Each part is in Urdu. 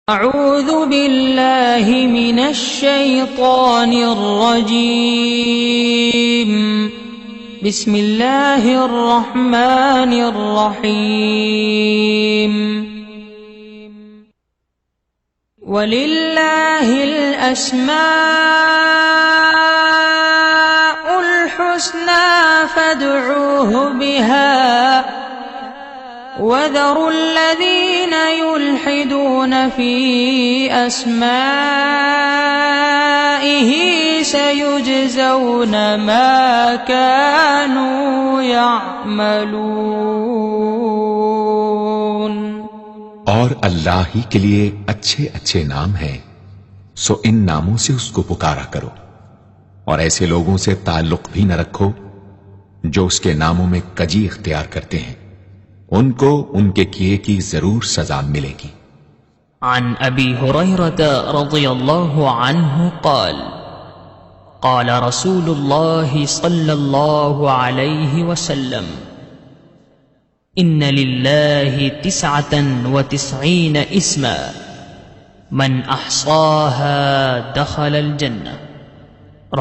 اعوذ باللہ من الشیطان الرجیم بسم اللہ الرحمن الرحیم وَلِلَّهِ الْأَسْمَاءُ الْحُسْنَى فَادْعُوهُ بِهَا وَذَرُوا الَّذِينَ يُلْحِدُونَ فِي أَسْمَائِهِ سَيُجْزَوْنَ مَا كَانُوا يَعْمَلُونَ۔ اور اللہ ہی کے لیے اچھے اچھے نام ہیں، سو ان ناموں سے اس کو پکارا کرو، اور ایسے لوگوں سے تعلق بھی نہ رکھو جو اس کے ناموں میں کجی اختیار کرتے ہیں، ان کو ان کے کیے کی ضرور سزا ملے گی۔ عن ابی ہریرہ رضی اللہ عنہ قال قال رسول اللہ صلی اللہ علیہ وسلم ان للہ 99 اسما من احصاها دخل الجنہ،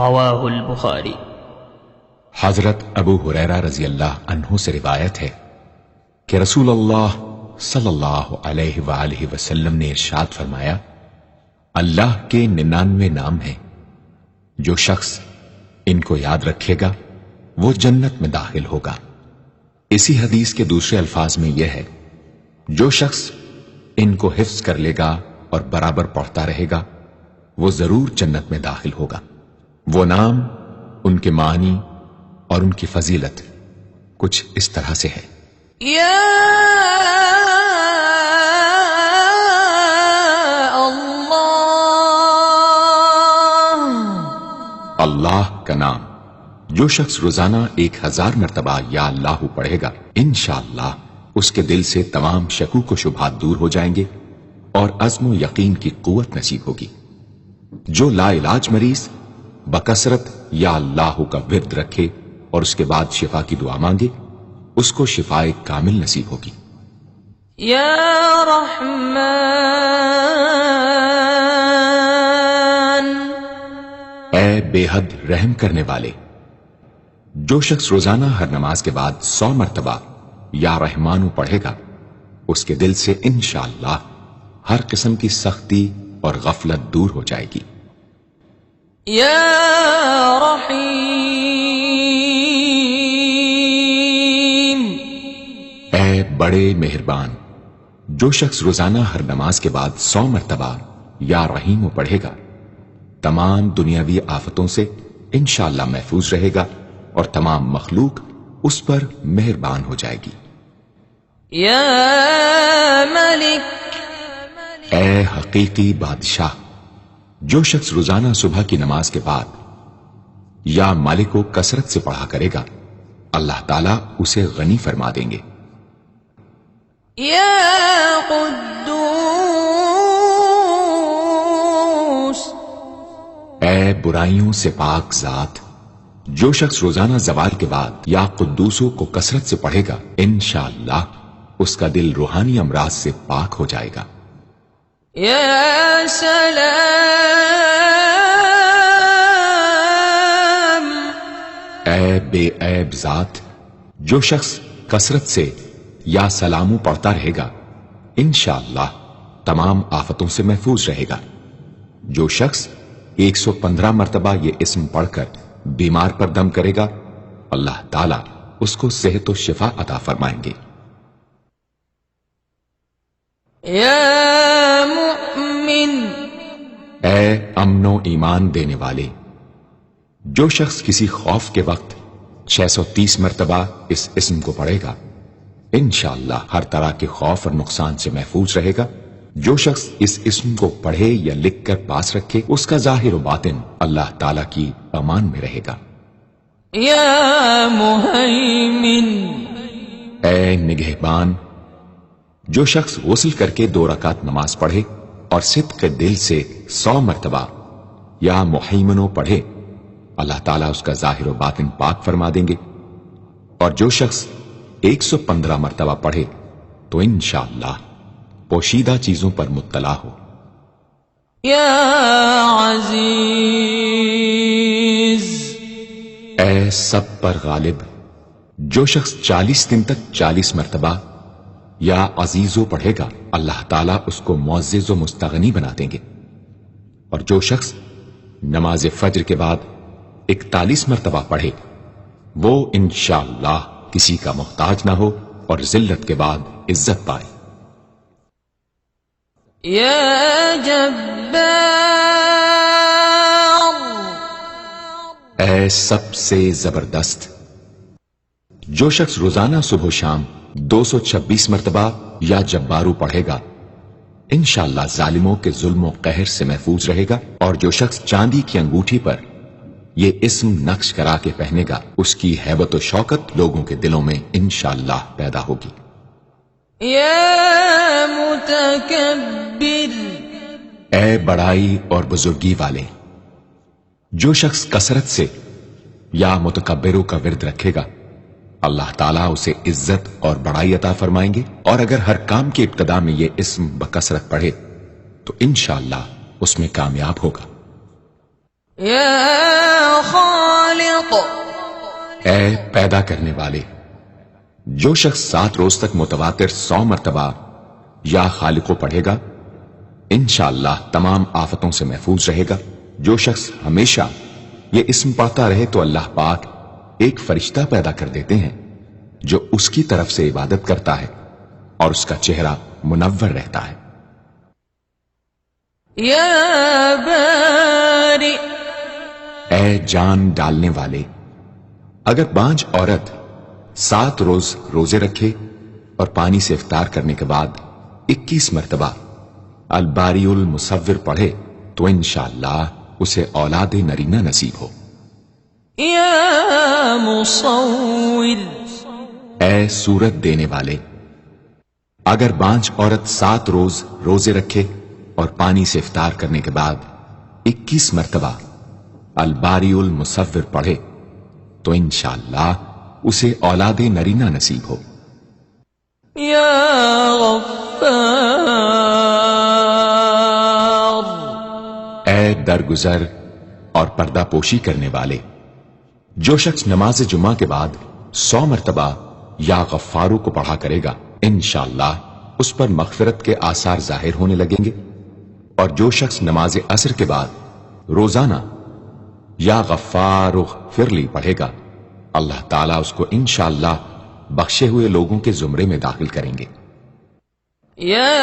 رواہ البخاری۔ حضرت ابو ہریرہ رضی اللہ عنہ سے روایت ہے کہ رسول اللہ صلی اللہ علیہ وآلہ وسلم نے ارشاد فرمایا، اللہ کے 99 نام ہیں، جو شخص ان کو یاد رکھے گا وہ جنت میں داخل ہوگا۔ اسی حدیث کے دوسرے الفاظ میں یہ ہے، جو شخص ان کو حفظ کر لے گا اور برابر پڑھتا رہے گا وہ ضرور جنت میں داخل ہوگا۔ وہ نام، ان کے معنی اور ان کی فضیلت کچھ اس طرح سے ہے۔ یا اللہ کا نام جو شخص روزانہ 1000 مرتبہ یا اللہ پڑھے گا، انشاءاللہ اس کے دل سے تمام شکوک و شبہات دور ہو جائیں گے اور عزم و یقین کی قوت نصیب ہوگی۔ جو لا علاج مریض بکثرت یا اللہ کا ورد رکھے اور اس کے بعد شفا کی دعا مانگے، اس کو شفائے کامل نصیب ہوگی۔ یا رحمان، اے بے حد رحم کرنے والے، جو شخص روزانہ ہر نماز کے بعد 100 مرتبہ یا رحمانو پڑھے گا، اس کے دل سے انشاءاللہ ہر قسم کی سختی اور غفلت دور ہو جائے گی۔ یا رحیم، اے بڑے مہربان، جو شخص روزانہ ہر نماز کے بعد 100 مرتبہ یا رحیمو پڑھے گا، تمام دنیاوی آفتوں سے انشاءاللہ محفوظ رہے گا اور تمام مخلوق اس پر مہربان ہو جائے گی۔ یا ملک، اے حقیقی بادشاہ، جو شخص روزانہ صبح کی نماز کے بعد یا مالک کو کثرت سے پڑھا کرے گا، اللہ تعالیٰ اسے غنی فرما دیں گے۔ یا قدوس، اے برائیوں سے پاک ذات، جو شخص روزانہ زوال کے بعد یا قدوسوں کو کثرت سے پڑھے گا، انشاءاللہ اس کا دل روحانی امراض سے پاک ہو جائے گا۔ یا سلام، اے بے عیب ذات، جو شخص کثرت سے یا سلامو پڑھتا رہے گا، انشاءاللہ تمام آفتوں سے محفوظ رہے گا۔ جو شخص 115 مرتبہ یہ اسم پڑھ کر بیمار پر دم کرے گا، اللہ تعالیٰ اس کو صحت و شفا عطا فرمائیں گے۔ یا مؤمن، اے امن و ایمان دینے والے، جو شخص کسی خوف کے وقت 630 مرتبہ اس اسم کو پڑھے گا، انشاءاللہ ہر طرح کے خوف اور نقصان سے محفوظ رہے گا۔ جو شخص اس اسم کو پڑھے یا لکھ کر پاس رکھے، اس کا ظاہر و باطن اللہ تعالیٰ کی امان میں رہے گا۔ یا مہیمن، اے نگہبان، جو شخص غسل کر کے 2 رکعت نماز پڑھے اور صدق دل سے 100 مرتبہ یا محیمنو پڑھے، اللہ تعالیٰ اس کا ظاہر و باطن پاک فرما دیں گے۔ اور جو شخص 115 مرتبہ پڑھے تو انشاءاللہ پوشیدہ چیزوں پر مطلع ہو۔ یا عزیز. اے سب پر غالب. جو شخص 40 دن تک 40 مرتبہ یا عزیزو پڑھے گا اللہ تعالیٰ اس کو معزز و مستغنی بنا دیں گے. اور جو شخص نماز فجر کے بعد 41 مرتبہ پڑھے وہ انشاءاللہ کسی کا محتاج نہ ہو اور ذلت کے بعد عزت پائے. یا جبار. اے سب سے زبردست. جو شخص روزانہ صبح و شام 226 مرتبہ یا جبارو پڑھے گا انشاءاللہ ظالموں کے ظلم و قہر سے محفوظ رہے گا. اور جو شخص چاندی کی انگوٹھی پر یہ اسم نقش کرا کے پہنے گا اس کی ہیبت و شوکت لوگوں کے دلوں میں انشاءاللہ پیدا ہوگی. یا متکبر. اے بڑائی اور بزرگی والے. جو شخص کثرت سے یا متکبروں کا ورد رکھے گا اللہ تعالیٰ اسے عزت اور بڑائی عطا فرمائیں گے. اور اگر ہر کام کی ابتدا میں یہ اسم بکثرت پڑھے تو انشاءاللہ اس میں کامیاب ہوگا. یا خالق. اے پیدا کرنے والے. جو شخص 7 روز تک متواتر 100 مرتبہ یا خالقو پڑھے گا انشاءاللہ تمام آفتوں سے محفوظ رہے گا. جو شخص ہمیشہ یہ اسم پڑھتا رہے تو اللہ پاک ایک فرشتہ پیدا کر دیتے ہیں جو اس کی طرف سے عبادت کرتا ہے اور اس کا چہرہ منور رہتا ہے. یا باری. اے جان ڈالنے والے. اگر بانجھ عورت 7 روز روزے رکھے اور پانی سے افطار کرنے کے بعد 21 مرتبہ الباری المصور پڑھے تو انشاءاللہ اسے اولاد نرینہ نصیب ہو. یا مصور. اے صورت دینے والے. اگر بانجھ عورت 7 روز روزے رکھے اور پانی سے افطار کرنے کے بعد 21 مرتبہ الباری المصور پڑھے تو انشاءاللہ اسے اولاد نرینہ نصیب ہو. یا غفار. اے درگزر اور پردہ پوشی کرنے والے. جو شخص نماز جمعہ کے بعد 100 مرتبہ یا غفارو کو پڑھا کرے گا انشاءاللہ اس پر مغفرت کے آثار ظاہر ہونے لگیں گے. اور جو شخص نماز عصر کے بعد روزانہ یا غفار اغفر لی پڑھے گا اللہ تعالیٰ اس کو انشاءاللہ بخشے ہوئے لوگوں کے زمرے میں داخل کریں گے. یا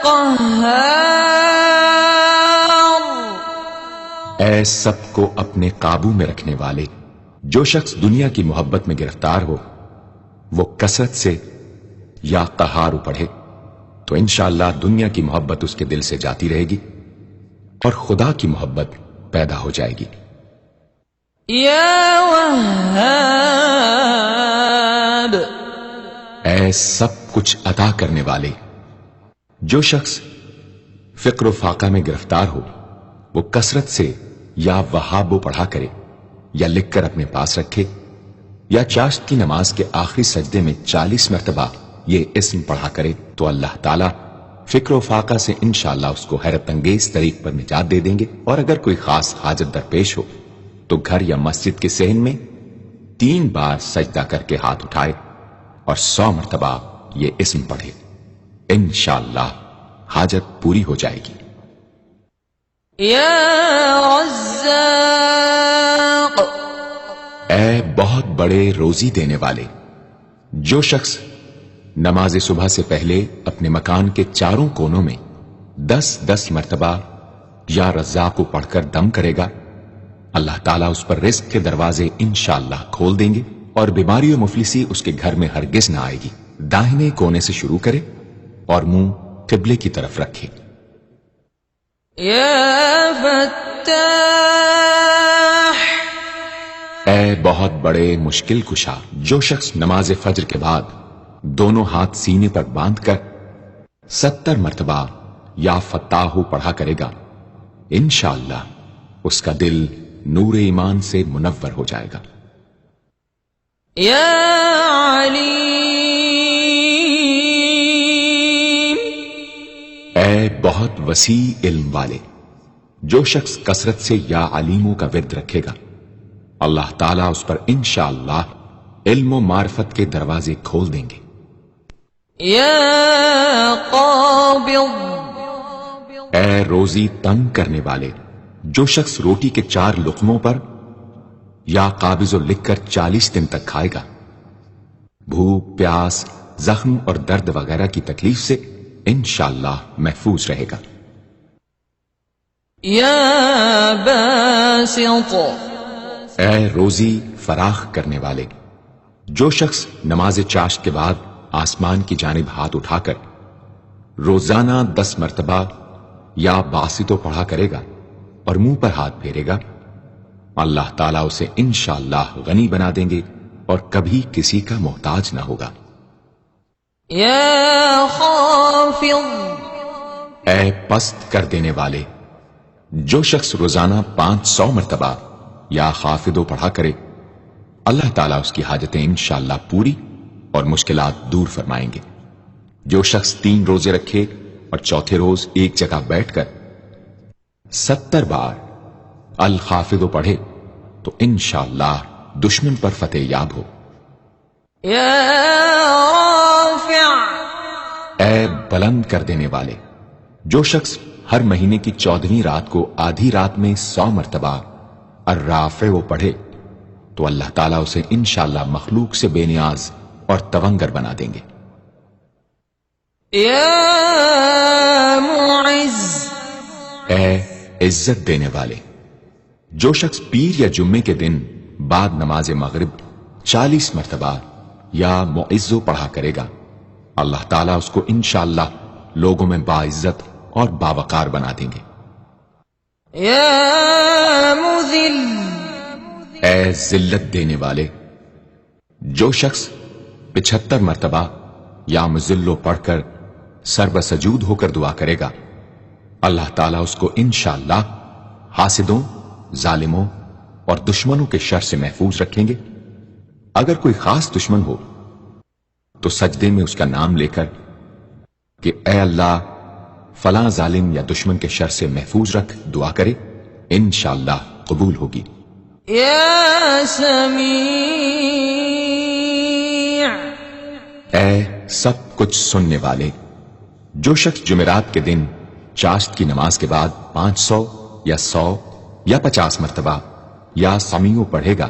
قہار. اے سب کو اپنے قابو میں رکھنے والے. جو شخص دنیا کی محبت میں گرفتار ہو وہ کثرت سے یا قہار پڑھے تو انشاءاللہ دنیا کی محبت اس کے دل سے جاتی رہے گی اور خدا کی محبت پیدا ہو جائے گی. یا وہاب. اے سب کچھ عطا کرنے والے. جو شخص فقر و فاقہ میں گرفتار ہو وہ کثرت سے یا وہابو پڑھا کرے یا لکھ کر اپنے پاس رکھے یا چاشت کی نماز کے آخری سجدے میں 40 مرتبہ یہ اسم پڑھا کرے تو اللہ تعالیٰ فکر و فاقہ سے انشاءاللہ اس کو حیرت انگیز طریق پر نجات دے دیں گے. اور اگر کوئی خاص حاجت درپیش ہو تو گھر یا مسجد کے صحن میں 3 بار سجدہ کر کے ہاتھ اٹھائے اور 100 مرتبہ یہ اسم پڑھے انشاءاللہ حاجت پوری ہو جائے گی. یا رزاق. اے بہت بڑے روزی دینے والے. جو شخص نماز صبح سے پہلے اپنے مکان کے چاروں کونوں میں 10-10 مرتبہ یا رزاق پڑھ کر دم کرے گا اللہ تعالیٰ اس پر رزق کے دروازے انشاءاللہ کھول دیں گے اور بیماری و مفلسی اس کے گھر میں ہرگز نہ آئے گی. داہنے کونے سے شروع کرے اور منہ قبلے کی طرف رکھے. یا فتاح. اے بہت بڑے مشکل کشا. جو شخص نماز فجر کے بعد دونوں ہاتھ سینے پر باندھ کر 70 مرتبہ یا فتاحو پڑھا کرے گا انشاءاللہ اس کا دل نور ایمان سے منور ہو جائے گا. یا علیم. اے بہت وسیع علم والے. جو شخص کثرت سے یا علیموں کا ورد رکھے گا اللہ تعالیٰ اس پر انشاءاللہ علم و معرفت کے دروازے کھول دیں گے۔ یا قابض، اے روزی تنگ کرنے والے، جو شخص روٹی کے 4 لقموں پر یا قابض لکھ کر 40 دن تک کھائے گا، بھوک، پیاس، زخم اور درد وغیرہ کی تکلیف سے انشاءاللہ محفوظ رہے گا۔ یا باسط، اے روزی فراخ کرنے والے، جو شخص نماز چاشت کے بعد آسمان کی جانب ہاتھ اٹھا کر روزانہ 10 مرتبہ یا باسطو پڑھا کرے گا اور منہ پر ہاتھ پھیرے گا، اللہ تعالیٰ اسے انشاءاللہ غنی بنا دیں گے اور کبھی کسی کا محتاج نہ ہوگا۔ یا خافض، اے پست کر دینے والے، جو شخص روزانہ 500 مرتبہ یا خافضو پڑھا کرے اللہ تعالیٰ اس کی حاجتیں انشاءاللہ پوری اور مشکلات دور فرمائیں گے۔ جو شخص 3 روزے رکھے اور چوتھے روز ایک جگہ بیٹھ کر 70 بار الخافضو پڑھے تو انشاءاللہ دشمن پر فتح یاب ہو۔ یا رافع، اے بلند کر دینے والے، جو شخص ہر مہینے کی 14ویں رات کو آدھی رات میں 100 مرتبہ الرافع پڑھے تو اللہ تعالیٰ اسے انشاءاللہ مخلوق سے بے نیاز اور تونگر بنا دیں گے۔ یا معز، اے عزت دینے والے، جو شخص پیر یا جمعے کے دن بعد نماز مغرب 40 مرتبہ یا معزو پڑھا کرے گا اللہ تعالیٰ اس کو انشاءاللہ لوگوں میں باعزت اور باوقار بنا دیں گے۔ یا مذل، اے ذلت دینے والے، جو شخص 75 مرتبہ یا مذلو پڑھ کر سر بسجود ہو کر دعا کرے گا اللہ تعالیٰ اس کو انشاءاللہ حاسدوں، ظالموں اور دشمنوں کے شر سے محفوظ رکھیں گے۔ اگر کوئی خاص دشمن ہو تو سجدے میں اس کا نام لے کر کہ اے اللہ فلاں ظالم یا دشمن کے شر سے محفوظ رکھ دعا کرے انشاءاللہ قبول ہوگی۔ یا سمیع، اے سب کچھ سننے والے، جو شخص جمعرات کے دن چاشت کی نماز کے بعد 500 یا 100 یا 50 مرتبہ یا سمیع پڑھے گا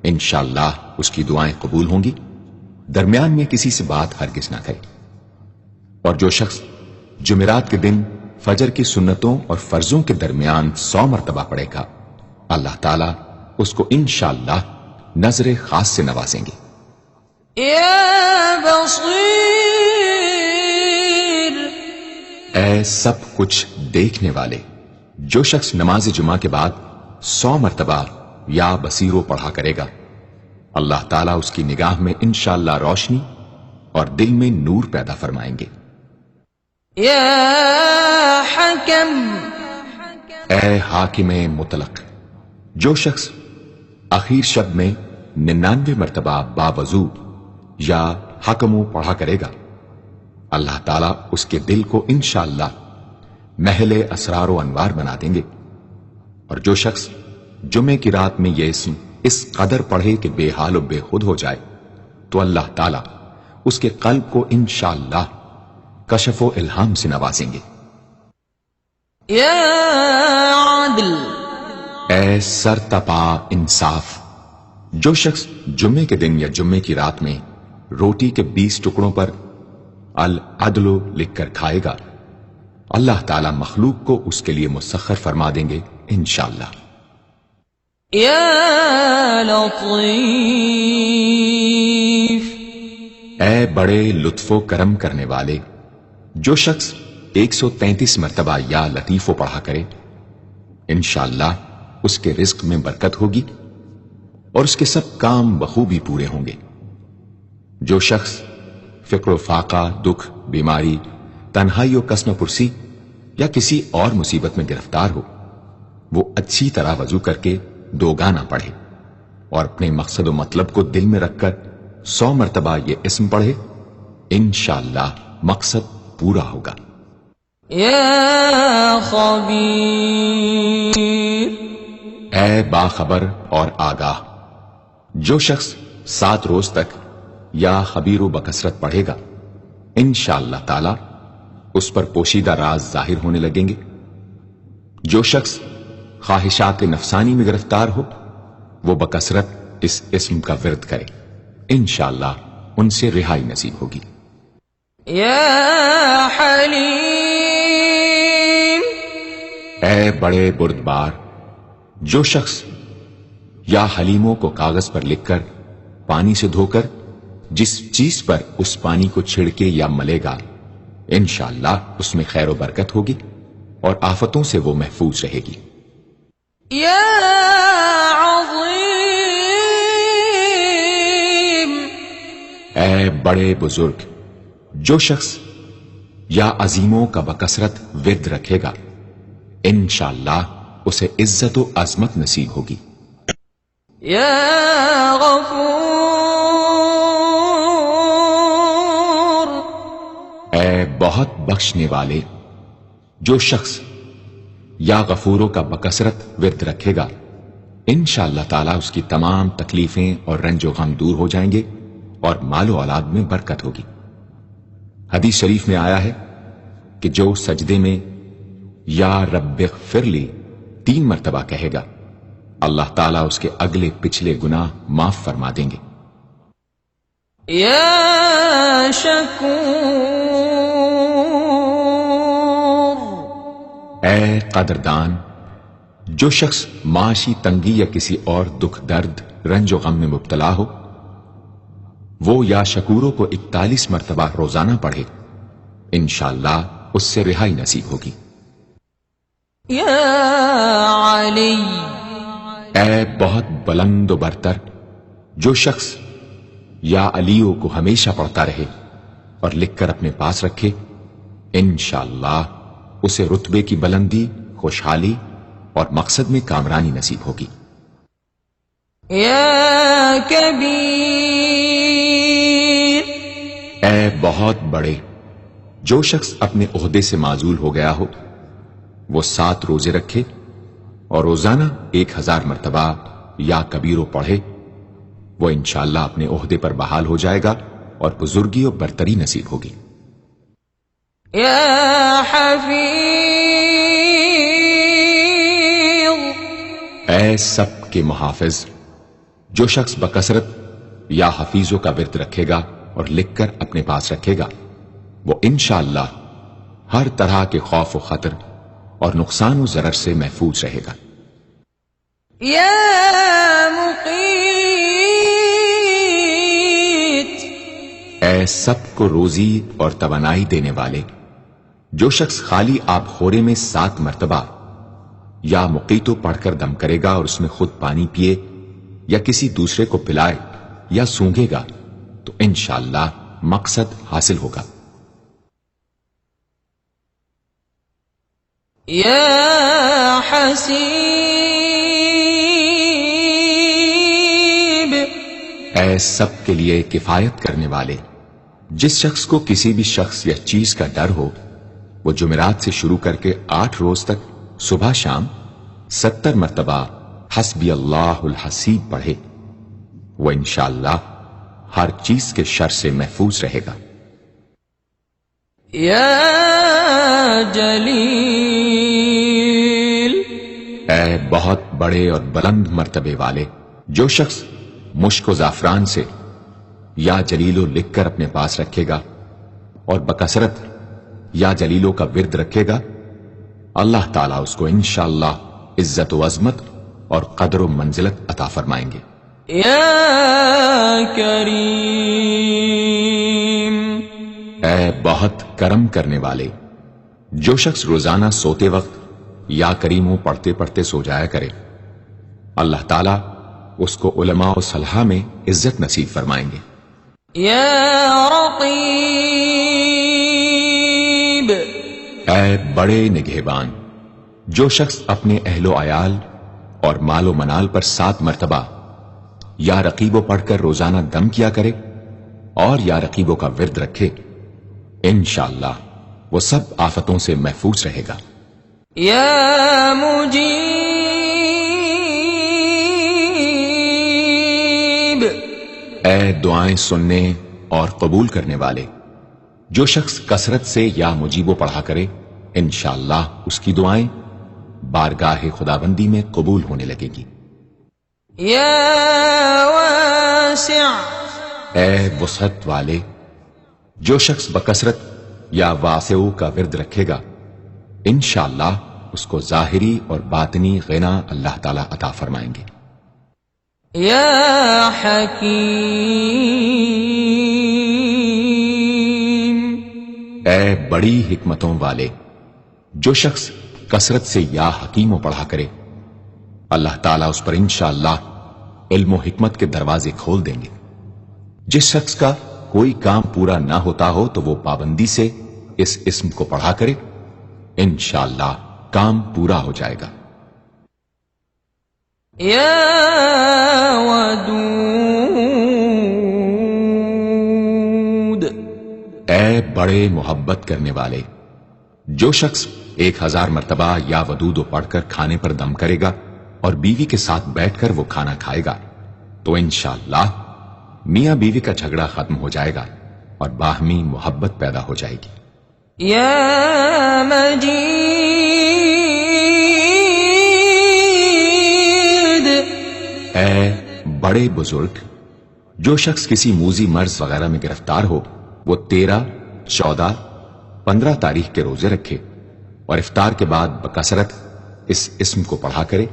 انشاءاللہ اس کی دعائیں قبول ہوں گی، درمیان میں کسی سے بات ہرگز نہ کرے۔ اور جو شخص جمعرات کے دن فجر کی سنتوں اور فرضوں کے درمیان 100 مرتبہ پڑھے گا اللہ تعالیٰ اس کو انشاءاللہ نظر خاص سے نوازیں گے۔ یا بصیر، اے سب کچھ دیکھنے والے، جو شخص نماز جمعہ کے بعد 100 مرتبہ یا بصیرو پڑھا کرے گا اللہ تعالیٰ اس کی نگاہ میں انشاءاللہ روشنی اور دل میں نور پیدا فرمائیں گے۔ یا حکم، اے حاکم مطلق، جو شخص آخر شب میں 99 مرتبہ باوضو یا حکمو پڑھا کرے گا اللہ تعالیٰ اس کے دل کو انشاءاللہ محل اسرار و انوار بنا دیں گے۔ اور جو شخص جمعے کی رات میں یہ اسم اس قدر پڑھے کہ بے حال و بے خود ہو جائے تو اللہ تعالیٰ اس کے قلب کو انشاءاللہ کشف و الہام سے نوازیں گے۔ یا عدل، اے سر تپا انصاف، جو شخص جمعے کے دن یا جمعے کی رات میں روٹی کے 20 ٹکڑوں پر العدل لکھ کر کھائے گا اللہ تعالیٰ مخلوق کو اس کے لیے مسخر فرما دیں گے انشاءاللہ۔ یا لطیف، اے بڑے لطف و کرم کرنے والے، جو شخص 133 مرتبہ یا لطیفو پڑھا کرے انشاءاللہ اس کے رزق میں برکت ہوگی اور اس کے سب کام بخوبی پورے ہوں گے۔ جو شخص فقر و فاقہ، دکھ، بیماری، تنہائی و کسم پرسی یا کسی اور مصیبت میں گرفتار ہو وہ اچھی طرح وضو کر کے 2 گانا پڑھے اور اپنے مقصد و مطلب کو دل میں رکھ کر 100 مرتبہ یہ اسم پڑھے انشاءاللہ مقصد پورا ہوگا۔ یا خبير. اے باخبر اور آگاہ، جو شخص 7 روز تک یا خبیر و بکثرت پڑھے گا، انشاءاللہ تعالی اس پر پوشیدہ راز ظاہر ہونے لگیں گے. جو شخص خواہشات نفسانی میں گرفتار ہو، وہ بکثرت اس اسم کا ورد کرے، انشاءاللہ ان سے رہائی نصیب ہوگی. یا حلیم، اے بڑے بردبار، جو شخص یا حلیموں کو کاغذ پر لکھ کر پانی سے دھو کر جس چیز پر اس پانی کو چھڑکے یا ملے گا، انشاءاللہ اس میں خیر و برکت ہوگی اور آفتوں سے وہ محفوظ رہے گی. یا عظیم، اے بڑے بزرگ، جو شخص یا عظیموں کا بکثرت ورد رکھے گا، انشاءاللہ اسے عزت و عظمت نصیب ہوگی. یا غفور، اے بہت بخشنے والے، جو شخص یا غفوروں کا بکثرت ورد رکھے گا، انشاءاللہ تعالی اس کی تمام تکلیفیں اور رنج و غم دور ہو جائیں گے اور مال و اولاد میں برکت ہوگی. حدیث شریف میں آیا ہے کہ جو سجدے میں یا رب اغفر لی 3 مرتبہ کہے گا، اللہ تعالیٰ اس کے اگلے پچھلے گناہ معاف فرما دیں گے. یا شکور، اے قدردان، جو شخص معاشی تنگی یا کسی اور دکھ درد رنج و غم میں مبتلا ہو، وہ یا شکوروں کو 41 مرتبہ روزانہ پڑھے، انشاءاللہ اس سے رہائی نصیب ہوگی. یا علی، اے بہت بلند و برتر، جو شخص یا علیوں کو ہمیشہ پڑھتا رہے اور لکھ کر اپنے پاس رکھے، انشاءاللہ اسے رتبے کی بلندی، خوشحالی اور مقصد میں کامرانی نصیب ہوگی. یا کبیر، اے بہت بڑے، جو شخص اپنے عہدے سے معزول ہو گیا ہو، وہ 7 روزے رکھے اور روزانہ 1000 مرتبہ یا کبیرو پڑھے، وہ انشاءاللہ اپنے عہدے پر بحال ہو جائے گا اور بزرگی و برتری نصیب ہوگی. یا حفیظ، اے سب کے محافظ، جو شخص بکثرت یا حفیظوں کا ورد رکھے گا اور لکھ کر اپنے پاس رکھے گا، وہ انشاءاللہ ہر طرح کے خوف و خطر اور نقصان و ضرر سے محفوظ رہے گا. یا مقیت، اے سب کو روزی اور توانائی دینے والے، جو شخص خالی آب خورے میں 7 مرتبہ یا مقیتو پڑھ کر دم کرے گا اور اس میں خود پانی پیے یا کسی دوسرے کو پلائے یا سونگے گا، تو انشاءاللہ مقصد حاصل ہوگا. یا حسیب، اے سب کے لیے کفایت کرنے والے، جس شخص کو کسی بھی شخص یا چیز کا ڈر ہو، وہ جمعرات سے شروع کر کے 8 روز تک صبح شام 70 مرتبہ حسبی اللہ الحسیب پڑھے، وہ انشاءاللہ ہر چیز کے شر سے محفوظ رہے گا. یا جلیل، اے بہت بڑے اور بلند مرتبے والے، جو شخص مشک و زعفران سے یا جلیلو لکھ کر اپنے پاس رکھے گا اور بکثرت یا جلیلوں کا ورد رکھے گا، اللہ تعالیٰ اس کو انشاءاللہ عزت و عظمت اور قدر و منزلت عطا فرمائیں گے. یا کریم، اے بہت کرم کرنے والے، جو شخص روزانہ سوتے وقت یا کریموں پڑھتے پڑھتے سو جایا کرے، اللہ تعالیٰ اس کو علماء و صلحاء میں عزت نصیب فرمائیں گے. یا رقیب، اے بڑے نگہبان، جو شخص اپنے اہل و عیال اور مال و منال پر 7 مرتبہ یا رقیبو پڑھ کر روزانہ دم کیا کرے اور یا رقیبوں کا ورد رکھے، انشاءاللہ وہ سب آفتوں سے محفوظ رہے گا. يا مجيب اے دعائیں سننے اور قبول کرنے والے، جو شخص کثرت سے یا مجیبو پڑھا کرے انشاءاللہ اس کی دعائیں بارگاہ خداوندی میں قبول ہونے لگے گی۔ يا واسع اے وسعت والے، جو شخص بکثرت یا واسعو کا ورد رکھے گا انشاءاللہ اس کو ظاہری اور باطنی غنا اللہ تعالیٰ عطا فرمائیں گے۔ يا حكيم اے بڑی حکمتوں والے، جو شخص کثرت سے یا حکیم پڑھا کرے اللہ تعالیٰ اس پر انشاءاللہ علم و حکمت کے دروازے کھول دیں گے۔ جس شخص کا کوئی کام پورا نہ ہوتا ہو تو وہ پابندی سے اس اسم کو پڑھا کرے انشاءاللہ کام پورا ہو جائے گا۔ يا ودود اے بڑے محبت کرنے والے، جو شخص 1000 مرتبہ یا ودود پڑھ کر کھانے پر دم کرے گا اور بیوی کے ساتھ بیٹھ کر وہ کھانا کھائے گا تو انشاءاللہ میاں بیوی کا جھگڑا ختم ہو جائے گا اور باہمی محبت پیدا ہو جائے گی۔ يا مجيد اے بڑے بزرگ، جو شخص کسی موذی مرض وغیرہ میں گرفتار ہو وہ 13، 14، 15 تاریخ کے روزے رکھے اور افطار کے بعد بکثرت اس اسم کو پڑھا کرے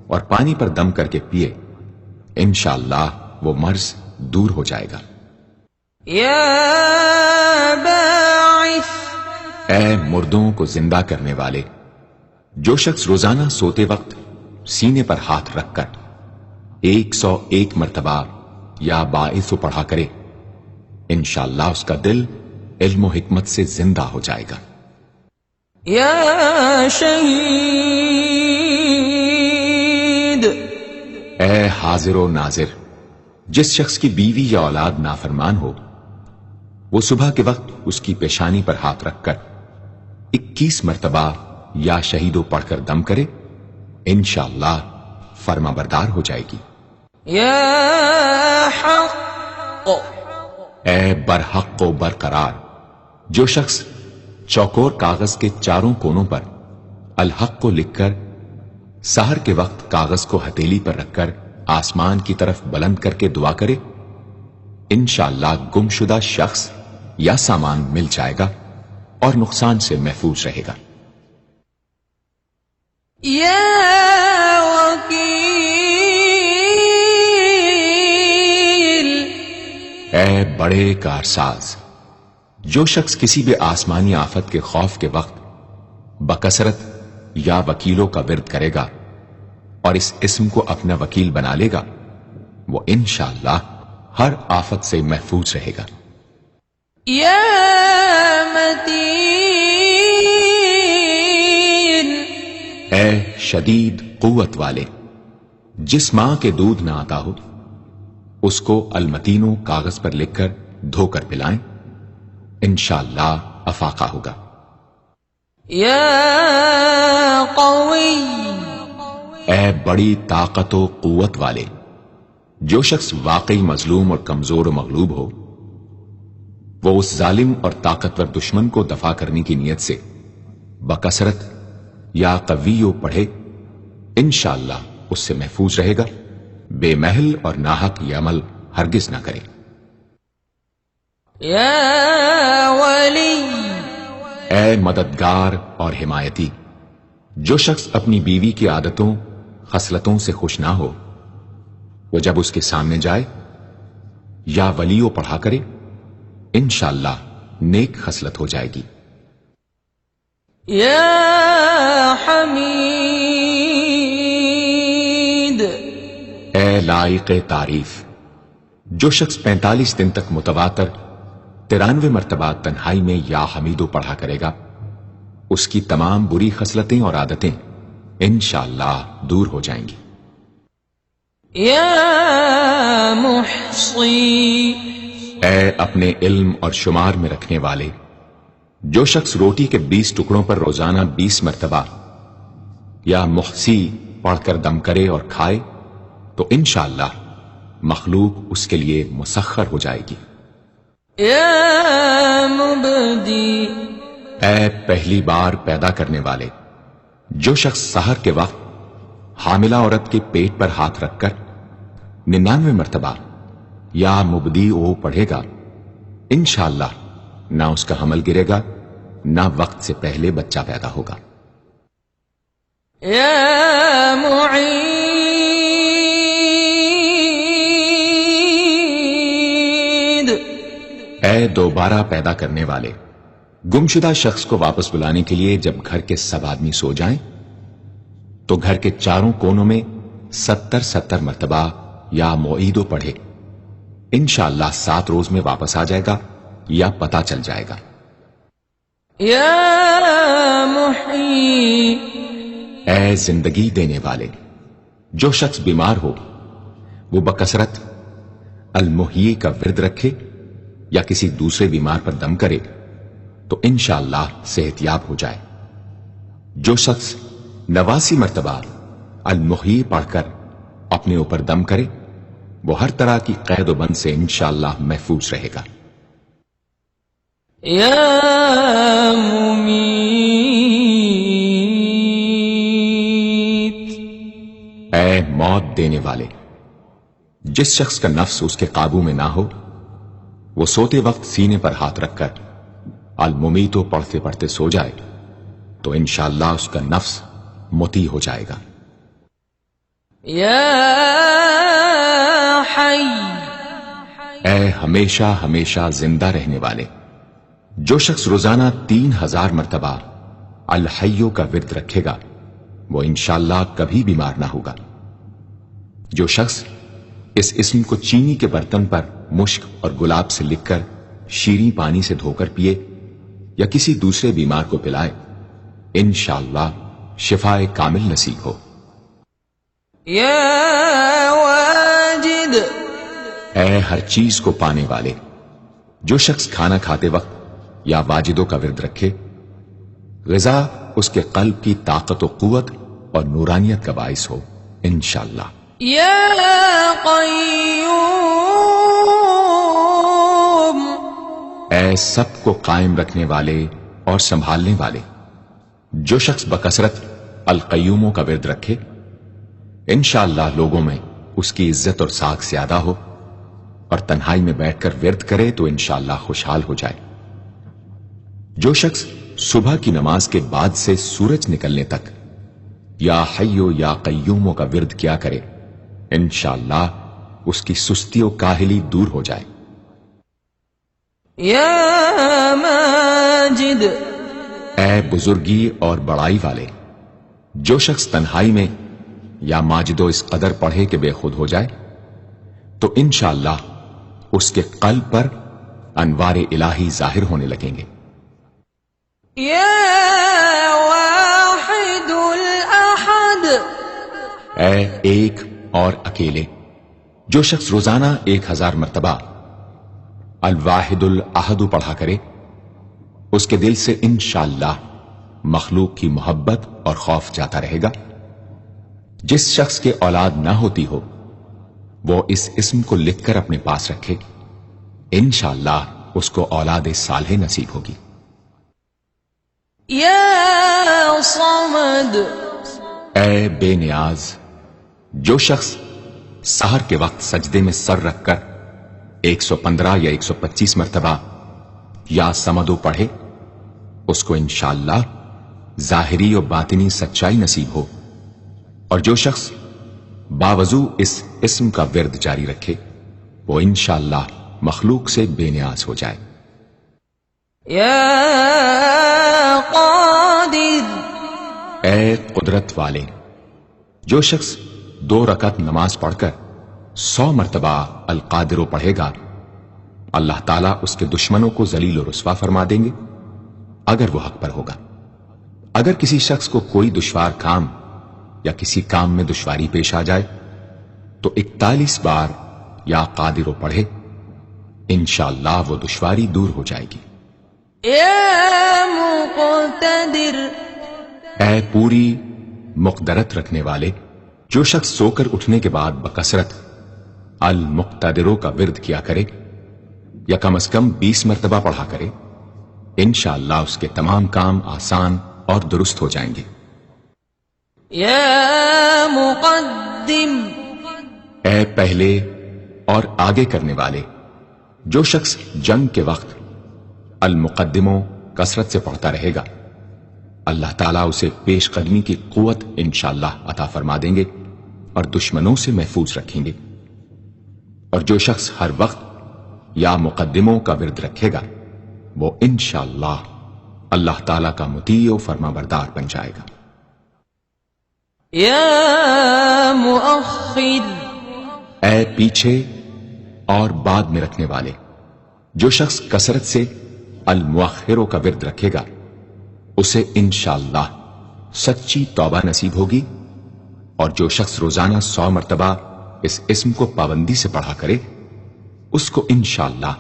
اور پانی پر دم کر کے پیے انشاءاللہ وہ مرض دور ہو جائے گا۔ يا باعث اے مردوں کو زندہ کرنے والے، جو شخص روزانہ سوتے وقت سینے پر ہاتھ رکھ کر 101 مرتبہ یا باعث پڑھا کرے انشاءاللہ اس کا دل علم و حکمت سے زندہ ہو جائے گا۔ يا شهيد اے حاضر و ناظر، جس شخص کی بیوی یا اولاد نافرمان ہو وہ صبح کے وقت اس کی پیشانی پر ہاتھ رکھ کر 21 مرتبہ یا شہیدو پڑھ کر دم کرے انشاءاللہ فرما بردار ہو جائے گی۔ يا حق اے برحق و برقرار، جو شخص چوکور کاغذ کے چاروں کونوں پر الحق کو لکھ کر سحر کے وقت کاغذ کو ہتھیلی پر رکھ کر آسمان کی طرف بلند کر کے دعا کرے انشاءاللہ گمشدہ شخص یا سامان مل جائے گا اور نقصان سے محفوظ رہے گا۔ يا وكيل اے بڑے کارساز، جو شخص کسی بھی آسمانی آفت کے خوف کے وقت بکثرت یا وکیلوں کا ورد کرے گا اور اس اسم کو اپنا وکیل بنا لے گا وہ انشاءاللہ ہر آفت سے محفوظ رہے گا۔ يا متين اے شدید قوت والے، جس ماں کے دودھ نہ آتا ہو اس کو المتینو کاغذ پر لکھ کر دھو کر پلائیں انشاءاللہ افاقہ ہوگا۔ يا قوي اے بڑی طاقت و قوت والے، جو شخص واقعی مظلوم اور کمزور و مغلوب ہو وہ اس ظالم اور طاقتور دشمن کو دفاع کرنے کی نیت سے بکثرت یا قویو پڑھے انشاءاللہ اس سے محفوظ رہے گا، بے محل اور ناحق یہ عمل ہرگز نہ کرے۔ يا ولي اے مددگار اور حمایتی، جو شخص اپنی بیوی کی عادتوں خصلتوں سے خوش نہ ہو وہ جب اس کے سامنے جائے یا ولیو پڑھا کرے انشاءاللہ نیک خصلت ہو جائے گی۔ يا حميد اے لائق تعریف، جو شخص 45 دن تک متواتر 93 مرتبہ تنہائی میں یا حمیدو پڑھا کرے گا اس کی تمام بری خصلتیں اور عادتیں انشاءاللہ دور ہو جائیں گی۔ يا محصي اے اپنے علم اور شمار میں رکھنے والے، جو شخص روٹی کے 20 ٹکڑوں پر روزانہ 20 مرتبہ یا محسی پڑھ کر دم کرے اور کھائے تو انشاءاللہ مخلوق اس کے لیے مسخر ہو جائے گی۔ یا مبدی، اے پہلی بار پیدا کرنے والے، جو شخص سحر کے وقت حاملہ عورت کے پیٹ پر ہاتھ رکھ کر 99 مرتبہ یا مبدی او پڑھے گا، انشاءاللہ نہ اس کا حمل گرے گا نہ وقت سے پہلے بچہ پیدا ہوگا۔ یا معید، اے دوبارہ پیدا کرنے والے، گمشدہ شخص کو واپس بلانے کے لیے جب گھر کے سب آدمی سو جائیں تو گھر کے چاروں کونوں میں 70 مرتبہ یا معیدو پڑھے، انشاءاللہ 7 روز میں واپس آ جائے گا یا پتہ چل جائے گا۔ یا محی، اے زندگی دینے والے، جو شخص بیمار ہو وہ بکثرت المحیی کا ورد رکھے یا کسی دوسرے بیمار پر دم کرے تو انشاءاللہ صحت یاب ہو جائے۔ جو شخص 89 مرتبہ المحیی پڑھ کر اپنے اوپر دم کرے وہ ہر طرح کی قید و بند سے انشاءاللہ محفوظ رہے گا۔ یا ممیت، اے موت دینے والے، جس شخص کا نفس اس کے قابو میں نہ ہو وہ سوتے وقت سینے پر ہاتھ رکھ کر الممیتو پڑھتے پڑھتے سو جائے تو انشاءاللہ اس کا نفس مطیع ہو جائے گا۔ یا حی، اے ہمیشہ ہمیشہ زندہ رہنے والے، جو شخص روزانہ 3000 مرتبہ الحیو کا ورد رکھے گا وہ انشاءاللہ کبھی بیمار نہ ہوگا۔ جو شخص اس اسم کو چینی کے برتن پر مشک اور گلاب سے لکھ کر شیریں پانی سے دھو کر پیے یا کسی دوسرے بیمار کو پلائے انشاءاللہ شفائے کامل نصیب ہو۔ یا واجد، اے ہر چیز کو پانے والے، جو شخص کھانا کھاتے وقت یا واجدوں کا ورد رکھے غذا اس کے قلب کی طاقت و قوت اور نورانیت کا باعث ہو انشاءاللہ۔ یا قیوم، اے سب کو قائم رکھنے والے اور سنبھالنے والے، جو شخص بکثرت القیوموں کا ورد رکھے انشاءاللہ لوگوں میں اس کی عزت اور ساکھ زیادہ ہو اور تنہائی میں بیٹھ کر ورد کرے تو انشاءاللہ خوشحال ہو جائے۔ جو شخص صبح کی نماز کے بعد سے سورج نکلنے تک یا حیو یا قیوموں کا ورد کیا کرے انشاءاللہ اس کی سستی و کاہلی دور ہو جائے۔ یا ماجد، اے بزرگی اور بڑائی والے، جو شخص تنہائی میں یا ماجدو اس قدر پڑھے کہ بے خود ہو جائے تو انشاءاللہ اس کے قلب پر انوار الہی ظاہر ہونے لگیں گے۔ یا واحد الاحد، اے ایک اور اکیلے، جو شخص روزانہ 1000 مرتبہ الواحد الاحد پڑھا کرے اس کے دل سے انشاءاللہ مخلوق کی محبت اور خوف جاتا رہے گا۔ جس شخص کے اولاد نہ ہوتی ہو وہ اس اسم کو لکھ کر اپنے پاس رکھے انشاءاللہ اس کو اولاد صالح نصیب ہوگی۔ یا صمد، اے بے نیاز، جو شخص سحر کے وقت سجدے میں سر رکھ کر 115 یا 125 مرتبہ یا سمدو پڑھے اس کو انشاءاللہ ظاہری و باطنی سچائی نصیب ہو، اور جو شخص باوضو اس اسم کا ورد جاری رکھے وہ انشاءاللہ مخلوق سے بے نیاز ہو جائے۔ یا قادر، اے قدرت والے، جو شخص 2 رکعت نماز پڑھ کر 100 مرتبہ القادر پڑھے گا اللہ تعالیٰ اس کے دشمنوں کو ذلیل و رسوا فرما دیں گے اگر وہ حق پر ہوگا۔ اگر کسی شخص کو کوئی دشوار کام یا کسی کام میں دشواری پیش آ جائے تو 41 بار یا قادر پڑھے انشاءاللہ وہ دشواری دور ہو جائے گی۔ یا مقتدر، اے پوری مقدرت رکھنے والے، جو شخص سو کر اٹھنے کے بعد بکثرت المقتدروں کا ورد کیا کرے یا کم از کم 20 مرتبہ پڑھا کرے، انشاءاللہ اس کے تمام کام آسان اور درست ہو جائیں گے۔ یا مقدم، اے پہلے اور آگے کرنے والے، جو شخص جنگ کے وقت المقدموں کثرت سے پڑھتا رہے گا، اللہ تعالیٰ اسے پیش قدمی کی قوت انشاءاللہ عطا فرما دیں گے اور دشمنوں سے محفوظ رکھیں گے۔ اور جو شخص ہر وقت یا مقدموں کا ورد رکھے گا، وہ انشاءاللہ اللہ تعالیٰ کا مطیع و فرما بردار بن جائے گا۔ یا مؤخر، اے پیچھے اور بعد میں رکھنے والے، جو شخص کثرت سے المؤخروں کا ورد رکھے گا، اسے انشاءاللہ سچی توبہ نصیب ہوگی، اور جو شخص روزانہ 100 مرتبہ اس اسم کو پابندی سے پڑھا کرے، اس کو انشاءاللہ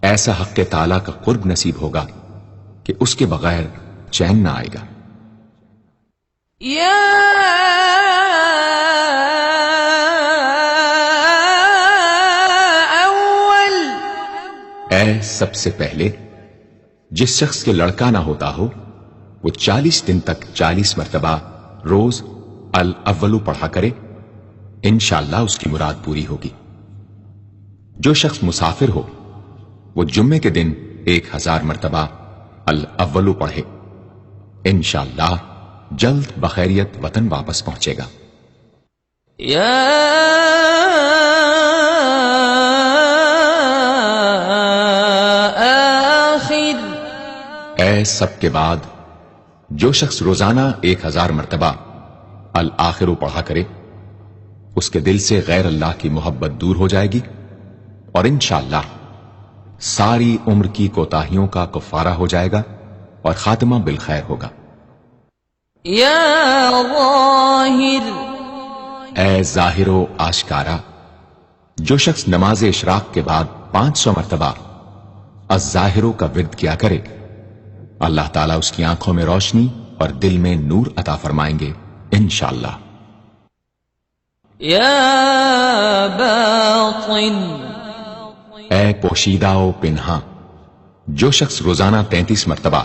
ایسا حق تعالیٰ کا قرب نصیب ہوگا کہ اس کے بغیر چین نہ آئے گا۔ یا اول، اے سب سے پہلے، جس شخص کے لڑکا نہ ہوتا ہو، وہ 40 دن تک 40 مرتبہ روز الاولو پڑھا کرے، انشاءاللہ اس کی مراد پوری ہوگی۔ جو شخص مسافر ہو، وہ جمعے کے دن 1000 مرتبہ الاولو پڑھے، انشاءاللہ جلد بخیریت وطن واپس پہنچے گا۔ یا آخر، اے سب کے بعد، جو شخص روزانہ 1000 مرتبہ الآخر پڑھا کرے، اس کے دل سے غیر اللہ کی محبت دور ہو جائے گی، اور انشاءاللہ ساری عمر کی کوتاہیوں کا کفارہ ہو جائے گا اور خاتمہ بالخیر ہوگا۔ یا ظاہر، اے ظاہر و آشکارا، جو شخص نماز اشراق کے بعد 500 مرتبہ الظاہروں کا ورد کیا کرے، اللہ تعالیٰ اس کی آنکھوں میں روشنی اور دل میں نور عطا فرمائیں گے انشاءاللہ۔ یا باطن، اے پوشیدہ و پنہاں، جو شخص روزانہ 33 مرتبہ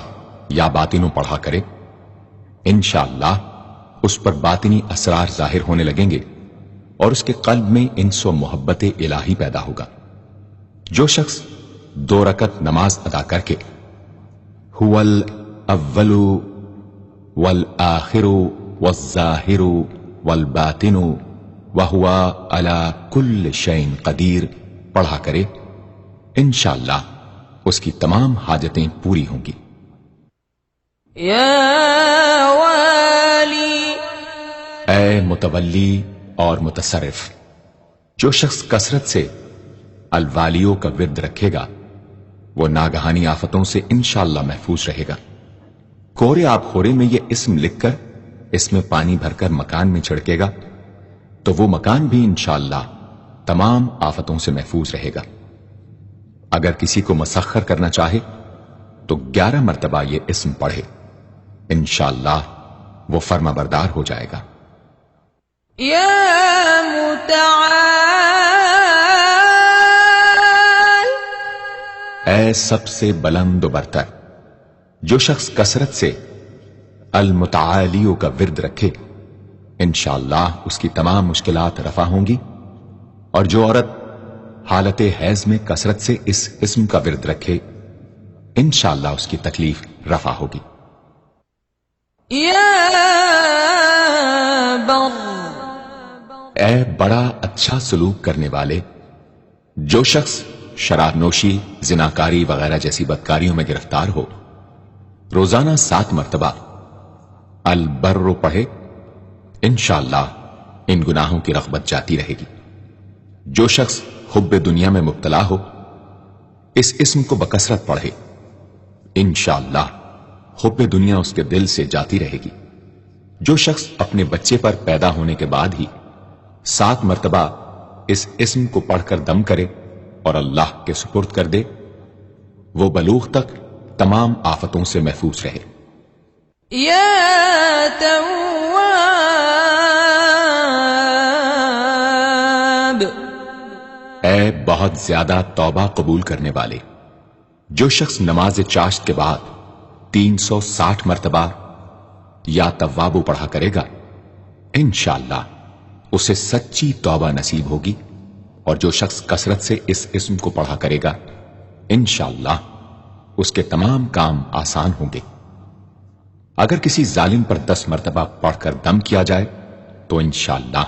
یا باطنوں پڑھا کرے، انشاءاللہ اس پر باطنی اسرار ظاہر ہونے لگیں گے اور اس کے قلب میں انس و محبت الہی پیدا ہوگا۔ جو شخص 2 رکعت نماز ادا کر کے هو الاول والآخر والظاہر والباطن وهو على كل شيء قدیر پڑھا کرے، انشاءاللہ اس کی تمام حاجتیں پوری ہوں گی۔ یا والی، اے متولی اور متصرف، جو شخص کثرت سے الوالیوں کا ورد رکھے گا، وہ ناگہانی آفتوں سے انشاءاللہ محفوظ رہے گا۔ کورے آب خورے میں یہ اسم لکھ کر اس میں پانی بھر کر مکان میں چھڑکے گا تو وہ مکان بھی انشاءاللہ تمام آفتوں سے محفوظ رہے گا۔ اگر کسی کو مسخر کرنا چاہے تو 11 مرتبہ یہ اسم پڑھے، انشاءاللہ وہ فرما بردار ہو جائے گا۔ یا متعال، اے سب سے بلند و برتر، جو شخص کثرت سے المتعالیوں کا ورد رکھے، انشاءاللہ اس کی تمام مشکلات رفع ہوں گی، اور جو عورت حالت حیض میں کثرت سے اس اسم کا ورد رکھے، انشاءاللہ اس کی تکلیف رفع ہوگی۔ یا بر، اے بڑا اچھا سلوک کرنے والے، جو شخص شراب نوشی، زناکاری وغیرہ جیسی بدکاریوں میں گرفتار ہو، روزانہ 7 مرتبہ البر پڑھے، انشاءاللہ ان گناہوں کی رغبت جاتی رہے گی۔ جو شخص حب دنیا میں مبتلا ہو، اس اسم کو بکثرت پڑھے، انشاءاللہ حب دنیا اس کے دل سے جاتی رہے گی۔ جو شخص اپنے بچے پر پیدا ہونے کے بعد ہی 7 مرتبہ اس اسم کو پڑھ کر دم کرے اور اللہ کے سپرد کر دے، وہ بلوغ تک تمام آفتوں سے محفوظ رہے۔ یا تواب، بہت زیادہ توبہ قبول کرنے والے، جو شخص نماز چاشت کے بعد 360 مرتبہ یا توابو پڑھا کرے گا، انشاءاللہ اسے سچی توبہ نصیب ہوگی، اور جو شخص کثرت سے اس اسم کو پڑھا کرے گا، انشاءاللہ اس کے تمام کام آسان ہوں گے۔ اگر کسی ظالم پر 10 مرتبہ پڑھ کر دم کیا جائے تو انشاءاللہ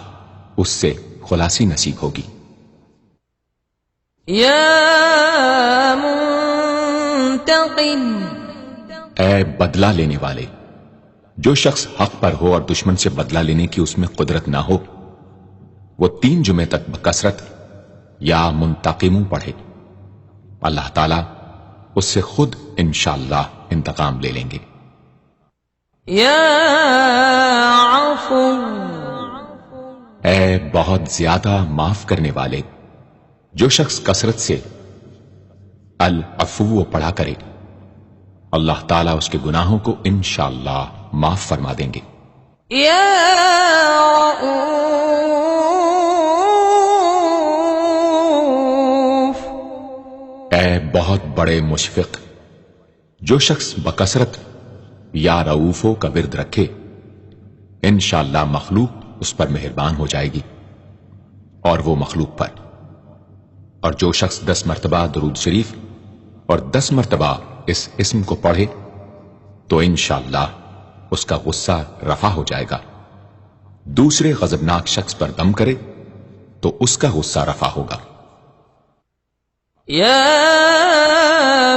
اس سے خلاصی نصیب ہوگی۔ یا منتقم، اے بدلہ لینے والے، جو شخص حق پر ہو اور دشمن سے بدلہ لینے کی اس میں قدرت نہ ہو، وہ 3 جمعے تک بکثرت یا منتقموں پڑھے، اللہ تعالیٰ اس سے خود انشاءاللہ انتقام لے لیں گے۔ یا عفو، اے بہت زیادہ معاف کرنے والے، جو شخص کثرت سے العفو پڑھا کرے، اللہ تعالیٰ اس کے گناہوں کو انشاءاللہ معاف فرما دیں گے۔ یا رؤوف، اے بہت بڑے مشفق، جو شخص بکثرت یا رؤوفوں کا ورد رکھے، انشاءاللہ مخلوق اس پر مہربان ہو جائے گی، اور وہ مخلوق پر۔ اور جو شخص 10 مرتبہ درود شریف اور 10 مرتبہ اس اسم کو پڑھے تو انشاءاللہ اس کا غصہ رفع ہو جائے گا۔ دوسرے غضبناک شخص پر دم کرے تو اس کا غصہ رفع ہوگا۔ یا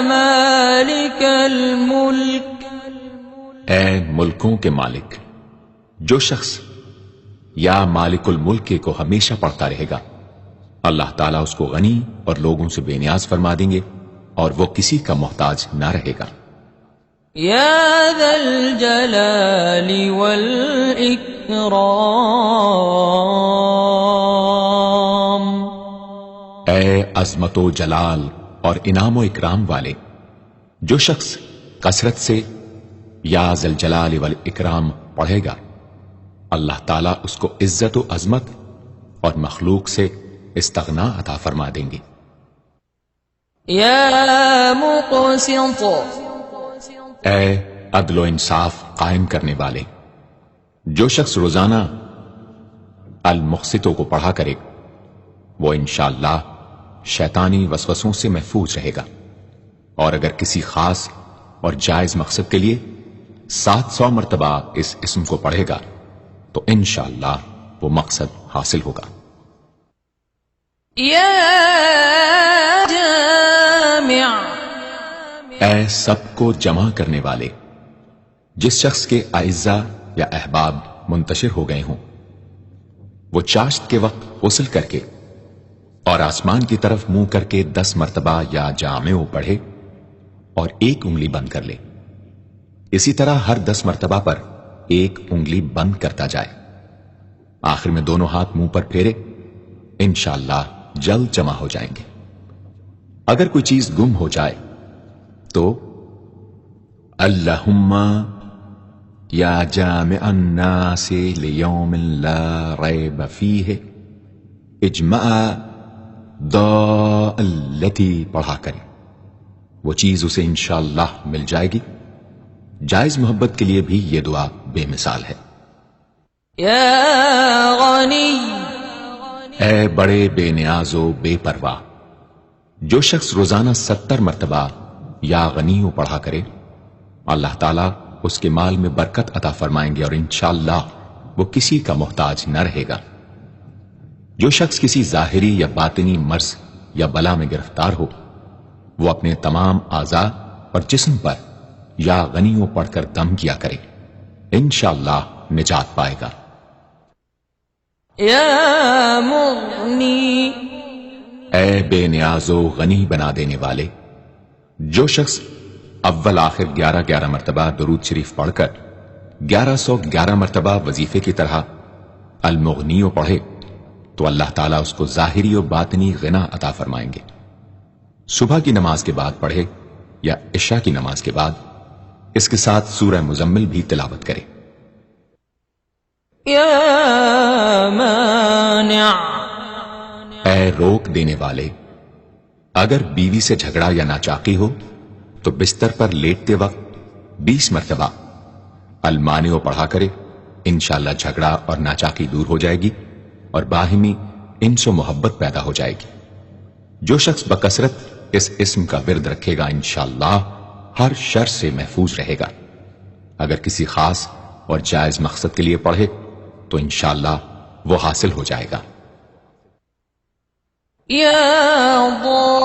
مالک الملک، اے ملکوں کے مالک، جو شخص یا مالک الملک کو ہمیشہ پڑھتا رہے گا، اللہ تعالیٰ اس کو غنی اور لوگوں سے بے نیاز فرما دیں گے، اور وہ کسی کا محتاج نہ رہے گا۔ یا ذا الجلال والاکرام، اے عظمت و جلال اور انعام و اکرام والے، جو شخص کثرت سے یا ذا الجلال والاکرام پڑھے گا، اللہ تعالیٰ اس کو عزت و عظمت اور مخلوق سے استغنا عطا فرما دیں گے۔ یا مقسط، اے عدل و انصاف قائم کرنے والے، جو شخص روزانہ المقسطوں کو پڑھا کرے، وہ انشاءاللہ شیطانی وسوسوں سے محفوظ رہے گا، اور اگر کسی خاص اور جائز مقصد کے لیے 700 مرتبہ اس اسم کو پڑھے گا تو انشاءاللہ وہ مقصد حاصل ہوگا۔ یا جامع، اے سب کو جمع کرنے والے، جس شخص کے اعزا یا احباب منتشر ہو گئے ہوں، وہ چاشت کے وقت غسل کر کے اور آسمان کی طرف منہ کر کے 10 مرتبہ یا جامع پڑھے اور 1 انگلی بند کر لے۔ اسی طرح ہر 10 مرتبہ پر 1 انگلی بند کرتا جائے، آخر میں دونوں ہاتھ منہ پر پھیرے، انشاءاللہ جلد جمع ہو جائیں گے۔ اگر کوئی چیز گم ہو جائے تو اللہم یا جامع الناس لیوم لا ریب فیہ اجمع ضالتی پڑھا کرے، وہ چیز اسے انشاءاللہ مل جائے گی۔ جائز محبت کے لیے بھی یہ دعا بے مثال ہے۔ یا غنی، اے بڑے بے نیاز و بے پرواہ، جو شخص روزانہ 70 مرتبہ یا غنی پڑھا کرے، اللہ تعالیٰ اس کے مال میں برکت عطا فرمائیں گے، اور انشاءاللہ وہ کسی کا محتاج نہ رہے گا۔ جو شخص کسی ظاہری یا باطنی مرض یا بلا میں گرفتار ہو، وہ اپنے تمام اعضاء اور جسم پر یا غنیوں پڑھ کر دم کیا کرے، انشاءاللہ نجات پائے گا۔ یا مغنی، اے بے نیاز و غنی بنا دینے والے، جو شخص اول آخر 11 مرتبہ درود شریف پڑھ کر 1111 مرتبہ وظیفے کی طرح المغنی پڑھے تو اللہ تعالیٰ اس کو ظاہری و باطنی غنا عطا فرمائیں گے۔ صبح کی نماز کے بعد پڑھے یا عشاء کی نماز کے بعد اس کے ساتھ سورہ مزمل بھی تلاوت کرے۔ یا مانع، اے روک دینے والے، اگر بیوی سے جھگڑا یا ناچاقی ہو تو بستر پر لیٹتے وقت 20 مرتبہ المانع پڑھا کرے، انشاءاللہ جھگڑا اور ناچاقی دور ہو جائے گی اور باہمی انس و محبت پیدا ہو جائے گی۔ جو شخص بکثرت اس اسم کا ورد رکھے گا انشاءاللہ ہر شر سے محفوظ رہے گا۔ اگر کسی خاص اور جائز مقصد کے لیے پڑھے تو انشاءاللہ وہ حاصل ہو جائے گا۔ یا ضار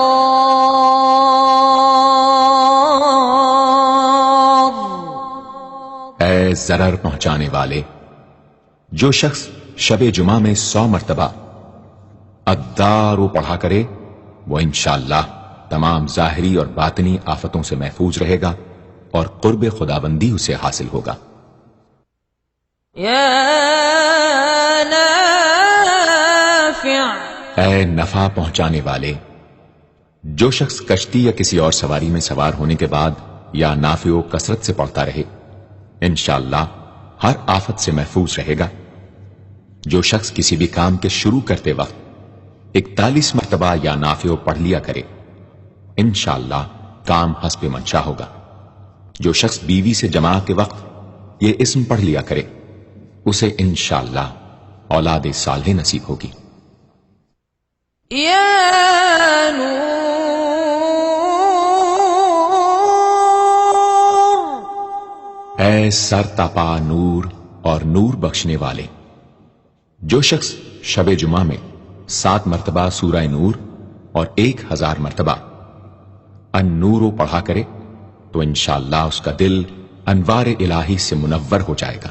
اے ضرر پہنچانے والے، جو شخص شب جمعہ میں 100 مرتبہ الدار پڑھا کرے وہ انشاءاللہ تمام ظاہری اور باطنی آفتوں سے محفوظ رہے گا اور قرب خداوندی اسے حاصل ہوگا۔ یا نافع اے نفع پہنچانے والے، جو شخص کشتی یا کسی اور سواری میں سوار ہونے کے بعد یا نافع و کثرت سے پڑھتا رہے انشاءاللہ ہر آفت سے محفوظ رہے گا۔ جو شخص کسی بھی کام کے شروع کرتے وقت 41 مرتبہ یا نافع پڑھ لیا کرے انشاءاللہ کام حسب منشا ہوگا۔ جو شخص بیوی سے جماع کے وقت یہ اسم پڑھ لیا کرے اسے انشاءاللہ اولاد صالح نصیب ہوگی۔ یا نور اے سر تپا نور اور نور بخشنے والے، جو شخص شب جمعہ میں 7 مرتبہ سورہ نور اور 1000 مرتبہ النور پڑھا کرے تو انشاءاللہ اس کا دل انوار الہی سے منور ہو جائے گا۔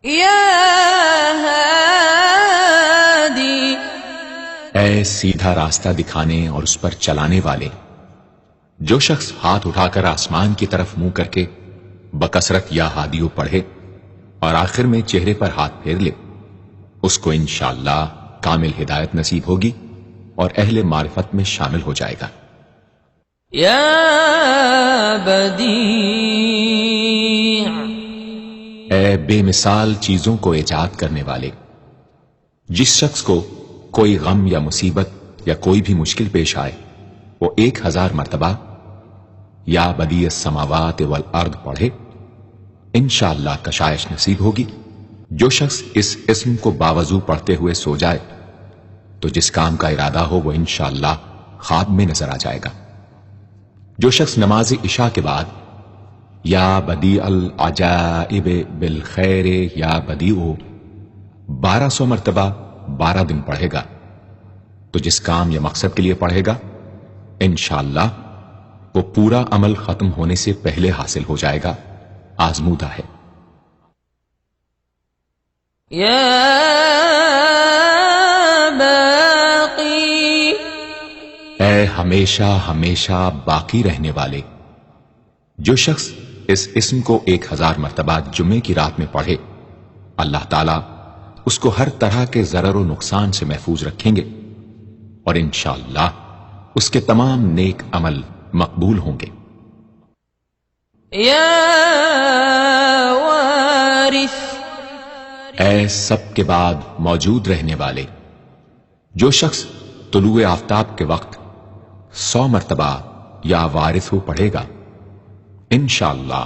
یا ہادی اے سیدھا راستہ دکھانے اور اس پر چلانے والے، جو شخص ہاتھ اٹھا کر آسمان کی طرف منہ کر کے بکثرت یا ہادیو پڑھے اور آخر میں چہرے پر ہاتھ پھیر لے اس کو انشاءاللہ کامل ہدایت نصیب ہوگی اور اہل معرفت میں شامل ہو جائے گا۔ یا بدیع اے بے مثال چیزوں کو ایجاد کرنے والے، جس شخص کو کوئی غم یا مصیبت یا کوئی بھی مشکل پیش آئے وہ 1000 مرتبہ یا بدیع السماوات والارض پڑھے انشاءاللہ کشائش نصیب ہوگی۔ جو شخص اس اسم کو باوضو پڑھتے ہوئے سو جائے تو جس کام کا ارادہ ہو وہ انشاءاللہ خواب میں نظر آ جائے گا۔ جو شخص نماز عشاء کے بعد یا بدیع العجائب بالخیر یا بدیع 1200 مرتبہ 12 دن پڑھے گا تو جس کام یا مقصد کے لیے پڑھے گا انشاءاللہ وہ پورا عمل ختم ہونے سے پہلے حاصل ہو جائے گا، آزمودہ ہے۔ یا باقی اے ہمیشہ ہمیشہ باقی رہنے والے، جو شخص اس اسم کو 1000 مرتبہ جمعے کی رات میں پڑھے اللہ تعالی اس کو ہر طرح کے ضرر و نقصان سے محفوظ رکھیں گے اور انشاءاللہ اس کے تمام نیک عمل مقبول ہوں گے۔ یا وارث اے سب کے بعد موجود رہنے والے، جو شخص طلوع آفتاب کے وقت 100 مرتبہ یا وارث پڑھے گا انشاءاللہ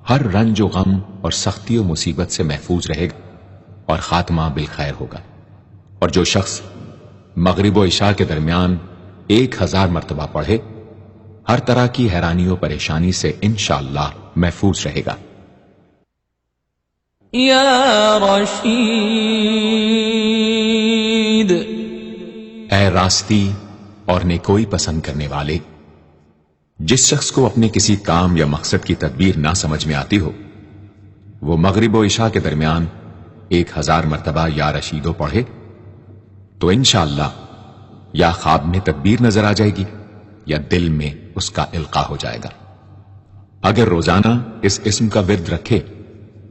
ہر رنج و غم اور سختی و مصیبت سے محفوظ رہے گا اور خاتمہ بالخیر ہوگا۔ اور جو شخص مغرب و عشاء کے درمیان 1000 مرتبہ پڑھے ہر طرح کی حیرانی و پریشانی سے انشاءاللہ محفوظ رہے گا۔ یا رشید اے راستی اور نیکوئی پسند کرنے والے، جس شخص کو اپنے کسی کام یا مقصد کی تدبیر نہ سمجھ میں آتی ہو وہ مغرب و عشاء کے درمیان 1000 مرتبہ یا رشیدو پڑھے تو انشاءاللہ یا خواب میں تدبیر نظر آ جائے گی یا دل میں اس کا القاء ہو جائے گا۔ اگر روزانہ اس اسم کا ورد رکھے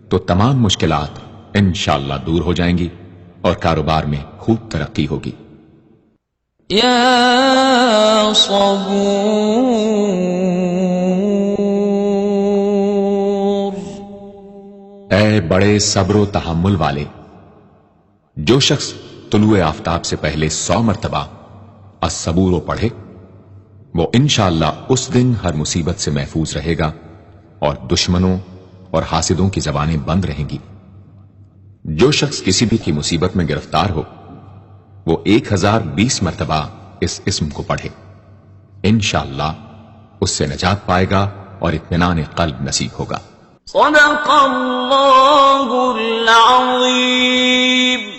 تو تمام مشکلات انشاءاللہ دور ہو جائیں گی اور کاروبار میں خوب ترقی ہوگی۔ یا صبور اے بڑے صبر و تحمل والے، جو شخص طلوع آفتاب سے پہلے 100 مرتبہ الصبور پڑھے وہ انشاءاللہ اس دن ہر مصیبت سے محفوظ رہے گا اور دشمنوں اور حاسدوں کی زبانیں بند رہیں گی۔ جو شخص کسی بھی کی مصیبت میں گرفتار ہو وہ 1020 مرتبہ اس اسم کو پڑھے، انشاءاللہ اس سے نجات پائے گا اور اطمینان قلب نصیب ہوگا۔ صدق اللہ العظیم۔